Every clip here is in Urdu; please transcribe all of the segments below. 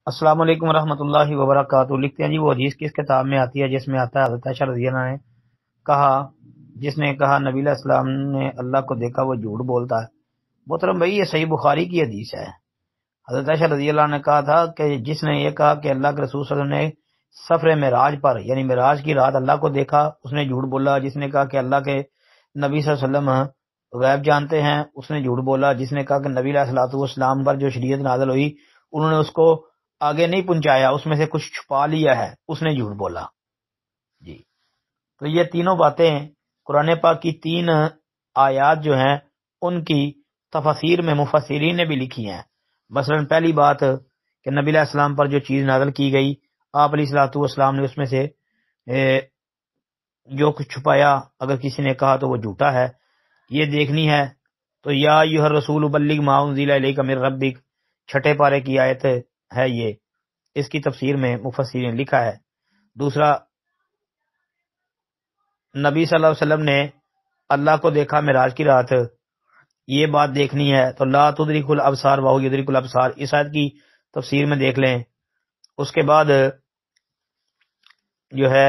السلام علیکم ورحمۃ اللہ وبرکاتہ۔ لکھتے ہیں جی وہ حدیث کس کتاب میں آتی ہے جس میں آتا ہے حضرت عائشہ رضی اللہ عنہا نے کہا، جس نے کہا نبی علیہ السلام نے اللہ کو دیکھا وہ جھوٹ بولتا ہے۔ محترم بھائی، یہ صحیح بخاری کی حدیث ہے۔ حضرت عائشہ رضی اللہ عنہ نے کہا تھا کہ جس نے یہ کہا کہ اللہ کے رسول صلی اللہ علیہ وسلم نے سفر معراج پر یعنی معراج کی رات اللہ کو دیکھا، اس نے جھوٹ بولا۔ جس نے کہا کہ اللہ کے نبی صلی اللہ علیہ وسلم غیب جانتے ہیں، اس نے جھوٹ بولا۔ جس نے کہا کہ نبی علیہ الصلوۃ والسلام پر جو شریعت نازل ہوئی انہوں نے اس کو آگے نہیں پہنچایا، اس میں سے کچھ چھپا لیا ہے، اس نے جھوٹ بولا جی۔ تو یہ تینوں باتیں قرآن پاک کی تین آیات جو ہیں ان کی تفاسیر میں مفسرین نے بھی لکھی ہیں۔ مثلا پہلی بات کہ نبی علیہ السلام پر جو چیز نازل کی گئی، آپ علیہ الصلوۃ والسلام نے اس میں سے جو کچھ چھپایا، اگر کسی نے کہا تو وہ جھوٹا ہے، یہ دیکھنی ہے۔ تو یا ایھا الرسول بلغ ما انزل الیک من ربک، چھٹے پارے کی آیت ہے یہ، اس کی تفسیر میں مفسرین نے لکھا ہے۔ دوسرا، نبی صلی اللہ علیہ وسلم نے اللہ کو دیکھا معراج کی رات، یہ بات دیکھنی ہے۔ تو لا تدرک الابصار وہو یدرک الابصار، اس آیت کی تفسیر میں دیکھ لیں۔ اس کے بعد جو ہے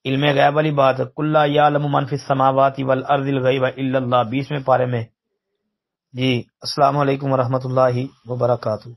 علم غیب والی بات، قل لا یعلم من فی السماوات والارض الغیب الا اللہ، 20ویں پارے میں جی۔ السلام علیکم ورحمۃ اللہ وبرکاتہ۔